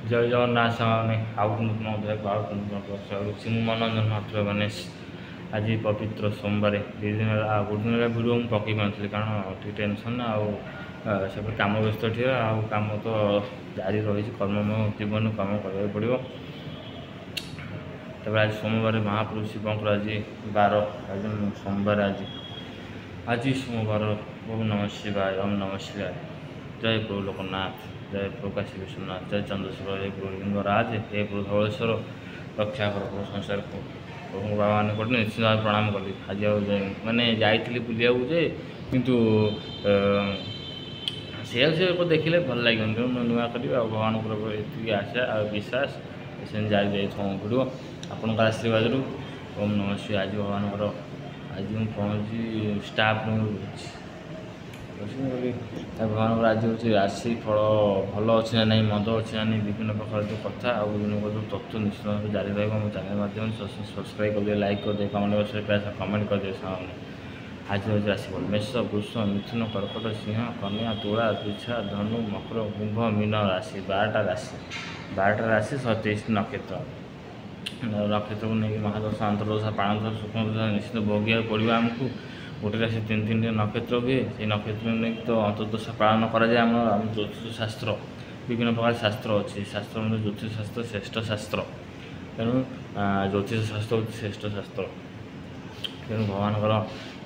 ଜୟ ଜଗନ୍ନାଥ ସାଙ୍ଗମାନେ ଆଉ ନୂତନ ଅଧ୍ୟାୟକୁ ଆଉ ନୂତନ ସ୍ୱାଗତ। ମୁଁ ମନୋରଞ୍ଜନ ମାତ୍ର ଗଣେଶ। ଆଜି ପବିତ୍ର ସୋମବାର। ଦୁଇ ଦିନ ହେଲା ଗୋଟେ ଦିନ ହେଲା ଭିଡ଼ିଓ ମୁଁ ପକାଇ ପାରୁନଥିଲି କାରଣ ଟିକେ ଟେନସନ୍ ଆଉ ସେପଟେ କାମ ବ୍ୟସ୍ତ ଥିଲା ଆଉ କାମ ତ ଜାରି ରହିଛି। କର୍ମମୟ ଜୀବନରୁ କାମ କରିବାକୁ ପଡ଼ିବ। ତାପରେ ଆଜି ସୋମବାର ମହାପ୍ରଭୁ ଶିବଙ୍କର ଆଜି ବାର ଆଜି ସୋମବାର ଆଜି ସୋମବାର। ଓମ୍ ନମଃ ଶିବାୟ ଓମ୍ ନମଃ ଶିବାୟ। ଜୟ ପ୍ରଭୁ ଲୋକନାଥ, ଜୟ ପ୍ରଭୁ କାଶୀ ବିଶ୍ୱନାଥ, ଜୟ ଚନ୍ଦ୍ରଶେଖର, ଜୟ ପ୍ରଭୁ ଲିଙ୍ଗରାଜ, ହେ ପ୍ରଭୁ ଧବଳେଶ୍ୱର ରକ୍ଷା କର ପ୍ରଭୁ ସଂସାରକୁ। ପ୍ରଭୁଙ୍କ ବାବାମାନେ ଗୋଟେ ନିଶ୍ଚିନ୍ତ ଭାବେ ପ୍ରଣାମ କଲି। ଆଜି ଆଉ ମାନେ ଯାଇଥିଲି ବୁଲିବାକୁ ଯେ କିନ୍ତୁ ସେଇଆକୁ ଦେଖିଲେ ଭଲ ଲାଗିବନି, ତେଣୁ ନୂଆ କରିବି ଆଉ ଭଗବାନଙ୍କର ଏତିକି ଆଶା ଆଉ ବିଶ୍ୱାସ ସେମିତି ଜାରି ଯାଇଥିବ ଭିଡ଼ିଓ ଆପଣଙ୍କ ଆଶୀର୍ବାଦରୁ। ଓମ୍ ନମଃ ଶିବାୟ। ଆଜି ଭଗବାନଙ୍କର ଆଜି ମୁଁ ପହଞ୍ଚି ଷ୍ଟାଫ୍ ରୁମ୍ରେ ରହୁଛି ଭଗବାନଙ୍କର ଆଜି ହେଉଛି ରାଶି ଫଳ ଭଲ ଅଛି ନା ନାହିଁ, ମନ୍ଦ ଅଛି ନା ନାହିଁ, ବିଭିନ୍ନ ପ୍ରକାର ଯେଉଁ କଥା ଆଉ ବିଭିନ୍ନ ପ୍ରକାର ଯେଉଁ ତଥ୍ୟ ନିଶ୍ଚିତ ଭାବେ ଜାରି ରହିବ। ମୋ ଚ୍ୟାନେଲ୍ ମାଧ୍ୟମରେ ସବସ୍କ୍ରାଇବ୍ କରିଦେବେ, ଲାଇକ୍ କରିଦେବେ, କମେଣ୍ଟ ବକ୍ସରେ କମେଣ୍ଟ କରିଦେବେ ସାଙ୍ଗମାନେ। ଆଜି ହେଉଛି ରାଶିଫଳ ମେଷ, ବୃଷ, ମିଥୁନ, କର୍କଟ, ସିଂହ, କନ୍ୟା, ତୁଳା, ବୃଶ୍ଚିକ, ଧନୁ, ମକର, କୁମ୍ଭ, ମୀନ ରାଶି। 12ଟା ରାଶି 27 ନକ୍ଷତ୍ର। ନକ୍ଷତ୍ରକୁ ନେଇକି ମହାଦଶା, ଅନ୍ତର୍ଦଶା, ପ୍ରାଣଦଶା, ସୂକ୍ଷ୍ମଦଶା ନିଶ୍ଚିତ ଭୋଗିବାକୁ ପଡ଼ିବ ଆମକୁ। ଗୋଟେ ରାଶି 3-3ଟି ନକ୍ଷତ୍ର ହୁଏ। ସେଇ ନକ୍ଷତ୍ରକୁ ନେଇକି ତ ଅନ୍ତର୍ଦଶା ପାଳନ କରାଯାଏ। ଆମ ଜ୍ୟୋତିଷ ଶାସ୍ତ୍ର ବିଭିନ୍ନ ପ୍ରକାର ଶାସ୍ତ୍ର ଅଛି। ଶାସ୍ତ୍ର ମଧ୍ୟ ଜ୍ୟୋତିଷ ଶାସ୍ତ୍ର ଶ୍ରେଷ୍ଠ ଶାସ୍ତ୍ର। ତେଣୁ ଜ୍ୟୋତିଷ ଶାସ୍ତ୍ର ହେଉଛି ଶ୍ରେଷ୍ଠ ଶାସ୍ତ୍ର। ତେଣୁ ଭଗବାନଙ୍କର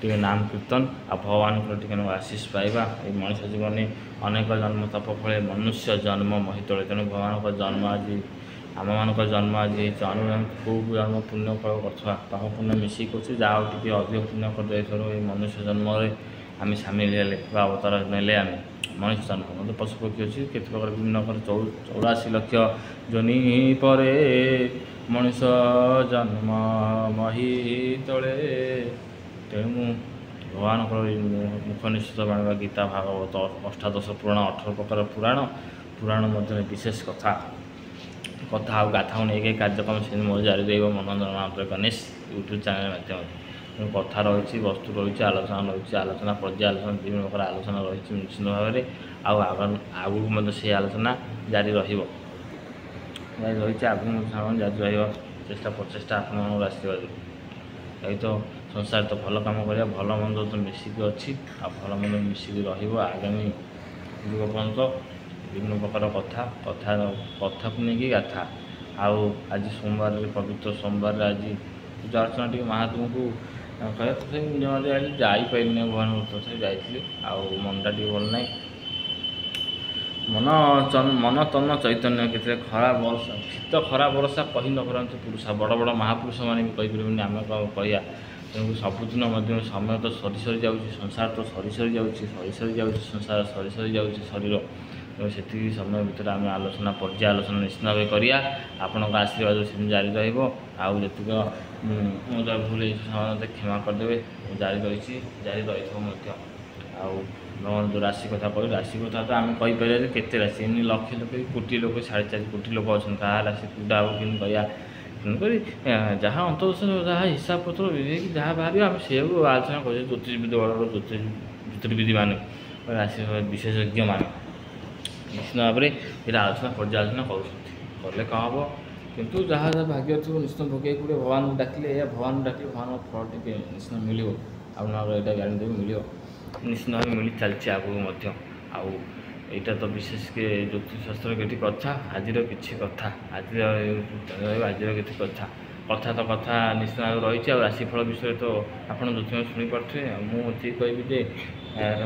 ଟିକେ ନାମ କୀର୍ତ୍ତନ ଆଉ ଭଗବାନଙ୍କର ଟିକେ ଆଶୀଷ ପାଇବା। ଏଇ ମଣିଷ ଜୀବନରେ ଅନେକ ଜନ୍ମ ତପ ଫଳେ ମନୁଷ୍ୟ ଜନ୍ମ ମହିତଳେ। ତେଣୁ ଭଗବାନଙ୍କ ଜନ୍ମ ଆଜି, ଆମମାନଙ୍କ ଜନ୍ମ ଆଜି ହେଇଛି। କେଉଁ ଜନ୍ମ ପୁଣ୍ୟ ଫଳ କରୁଥିବା ପାପ ପୁଣ୍ୟ ମିଶିକି କରୁଛୁ, ଯାହା ହଉ ଟିକେ ଅଧିକ ପୁଣ୍ୟ କରିଦେଇଥିବାରୁ ଏଇ ମନୁଷ୍ୟ ଜନ୍ମରେ ଆମେ ସାମିଲ ହେଲେ ବା ଅବତାର ନେଲେ। ଆମେ ମଣିଷ ଜନ୍ମ ମଧ୍ୟ ପଶୁପକ୍ଷୀ ଅଛି କେତେ ପ୍ରକାର ବିଭିନ୍ନ ପ୍ରକାର 84 ଲକ୍ଷ ଯୋନି ପରେ ମଣିଷ ଜନ୍ମ ମହିତଳେ। ତେଣୁ ଭଗବାନଙ୍କର ମୁଖ ନିଶ୍ଚିତ ଜାଣିବା ଗୀତା, ଭାଗବତ, ଅଷ୍ଟାଦଶ ପୁରାଣ, 18 ପ୍ରକାର ପୁରାଣ ମଧ୍ୟରେ ବିଶେଷ କଥା ଆଉ ଗାଥାକୁ ନେଇକି କାର୍ଯ୍ୟକ୍ରମ ସେମିତି ମୋର ଜାରି ରହିବ। ମନୋରଞ୍ଜନ ମାତ୍ର ଗଣେଶ ୟୁଟ୍ୟୁବ୍ ଚ୍ୟାନେଲ୍ ମାଧ୍ୟମରେ ତେଣୁ କଥା ରହିଛି, ବସ୍ତୁ ରହିଛି, ଆଲୋଚନା ରହିଛି, ଆଲୋଚନା ପର୍ଯ୍ୟାଲୋଚନା ବିଭିନ୍ନ ପ୍ରକାର ଆଲୋଚନା ରହିଛି ନିଶ୍ଚିନ୍ତ ଭାବରେ। ଆଉ ଆଗକୁ ମଧ୍ୟ ସେଇ ଆଲୋଚନା ଜାରି ରହିଛି। ଆଗକୁ ମଧ୍ୟ ଜାରି ରହିବ। ପ୍ରଚେଷ୍ଟା ଆପଣଙ୍କର ଆଶୀର୍ବାଦ। ଏଇ ତ ସଂସାର ତ ଭଲ କାମ କରିବା, ଭଲ ମନ୍ଦ ତ ମିଶିକି ଅଛି ଆଉ ଭଲ ମନ୍ଦ ମିଶିକି ରହିବ ଆଗାମୀ ଯୁଗ ପର୍ଯ୍ୟନ୍ତ। ବିଭିନ୍ନ ପ୍ରକାର କଥାକୁ ନେଇକି ଗାଥା। ଆଉ ଆଜି ସୋମବାରରେ ପବିତ୍ର ସୋମବାରରେ ଆଜି ପୂଜା ଅର୍ଚ୍ଚନା ଟିକେ ମହାଦେବଙ୍କୁ କହିବା ତଥାପି ଯାଇପାରିନି ଭଗବାନଙ୍କ ତଥାପି ଯାଇଥିଲି। ଆଉ ମନଟା ଟିକେ ଭଲ ନାହିଁ। ମନ ତନ ଚୈତନ୍ୟ କେତେ ଖରା ବର୍ଷା ଶୀତ ଖରା ବର୍ଷା କହି ନ କରନ୍ତି ପୁରୁଷ। ବଡ଼ ବଡ଼ ମହାପୁରୁଷମାନେ ବି କହିପାରିବେନି, ଆମେ କ'ଣ କହିବା। ତେଣୁ ସବୁଦିନ ମଧ୍ୟ ସମୟ ତ ସରି ଯାଉଛି, ସଂସାର ତ ସରି ଯାଉଛି ସଂସାର ସରି ଯାଉଛି ଶରୀର। ତେଣୁ ସେତିକି ସମୟ ଭିତରେ ଆମେ ପର୍ଯ୍ୟାଲୋଚନା ନିଶ୍ଚିତ ଭାବେ କରିବା। ଆପଣଙ୍କ ଆଶୀର୍ବାଦ ସେମିତି ଜାରି ରହିବ। ଆଉ ଯେତିକି ମୁଁ ଯାହା ଭୁଲ ହେଇଛି ସମସ୍ତେ କ୍ଷମା କରିଦେବେ। ଜାରି ରହିଥିବ ମଧ୍ୟ। ଆଉ ଭଗବାନ ଯେଉଁ ରାଶି କଥା କହିଲେ, ରାଶି କଥା ତ ଆମେ କହିପାରିବା ଯେ କେତେ ରାଶି, ଏମିତି ଲକ୍ଷ କୋଟି ଲୋକ, 4.5 କୋଟି ଲୋକ ଅଛନ୍ତି। କାହା ରାଶି କୋଉଟା ହେବ କେମିତି କହିବା। ତେଣୁକରି ଯାହା ଅନ୍ତର୍ଦଶ ଯାହା ହିସାବ ପତ୍ର ବିଧେଇକି ଯାହା ବାହାରିବ ଆମେ ସେଇଆକୁ ଆଲୋଚନା କରୁଛେ। ଜ୍ୟୋତିଷବିଦ ବଡ଼ ବଡ଼ ଜ୍ୟୋତିର୍ବିଦମାନେ, ରାଶି ବିଶେଷଜ୍ଞମାନେ ନିଶ୍ଚିତ ଭାବରେ ଏଇଟା ପର୍ଯ୍ୟାଲୋଚନା କରୁଛନ୍ତି। କଲେ କ'ଣ ହେବ, କିନ୍ତୁ ଯାହା ଭାଗ୍ୟ ଥିବ ନିଶ୍ଚିତ ଭୋଗିବାକୁ ପଡ଼ିବ। ଭଗବାନଙ୍କୁ ଡାକିଲେ ଭଗବାନଙ୍କ ଫଳ ଟିକେ ନିଶ୍ଚିତ ମିଳିବ। ଆପଣଙ୍କର ଏଇଟା ଗ୍ୟାରେଣ୍ଟି ମିଳିବ, ନିଶ୍ଚିତ ଭାବେ ମିଳି ଚାଲିଛି ଆଗକୁ ମଧ୍ୟ। ଆଉ ଏଇଟା ତ ବିଶେଷ ଜ୍ୟୋତିଷଶାସ୍ତ୍ର କିଛି କଥା, ଆଜିର କିଛି କଥା ଆଜିର କିଛି କଥା ନିଶ୍ଚିତ ଭାବେ ରହିଛି। ଆଉ ରାଶିଫଳ ବିଷୟରେ ତ ଆପଣ ଯୋଉଥିପାଇଁ ଶୁଣିପାରୁଥିବେ। ଆଉ ମୁଁ ଏତିକି କହିବି ଯେ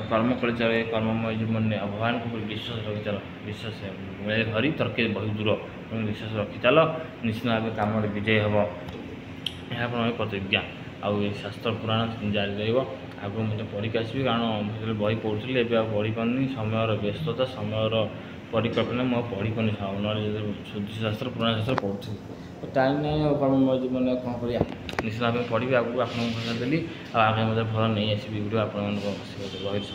କର୍ମ କରିଚାଲ, କର୍ମମୟ ଜୀବନରେ ଭଗବାନଙ୍କ ଉପରେ ବିଶ୍ୱାସ ରଖିଚାଲ। ବିଶ୍ୱାସ ମିଳେ ଧରି ତର୍କେ ବହୁ ଦୂର। ତେଣୁ ବିଶ୍ୱାସ ରଖିଚାଲ, ନିଶ୍ଚିତ ଭାବେ କାମରେ ବିଜୟ ହେବ। ଏହା ଆପଣଙ୍କ ପ୍ରତିଜ୍ଞା। ଆଉ ଏ ଶାସ୍ତ୍ର ପୁରାଣ ଜାରି ରହିବ। ଆଗକୁ ମଧ୍ୟ ପଢ଼ିକି ଆସିବି, କାରଣ ଯେତେବେଳେ ବହି ପଢ଼ୁଥିଲି ଏବେ ଆଉ ପଢ଼ିପାରୁନି। ସମୟର ବ୍ୟସ୍ତତା, ସମୟର ପରିକଳ୍ପନା ମୁଁ ଆଉ ପଢ଼ିପାରୁନି। ନହେଲେ ଜ୍ୟୋତିଷଶାସ୍ତ୍ର ପୁରାଣ ଶାସ୍ତ୍ର ପଢ଼ୁଥିଲି, ଟାଇମ୍ ନାହିଁ। ଆଉ କର୍ମମୟ ଜୀବନରେ କ'ଣ କରିବା। ନିଶ୍ଚିତ ଭାବେ ପଢ଼ିବି। ଆଗକୁ ଆପଣଙ୍କୁ ଭାଷା ଦେଲି ଆଉ ଆଗାମୀ ମଧ୍ୟ ଭଲ ନେଇ ଆସିବି ଭିଡ଼ିଓ ଆପଣମାନଙ୍କ ରହିଛି।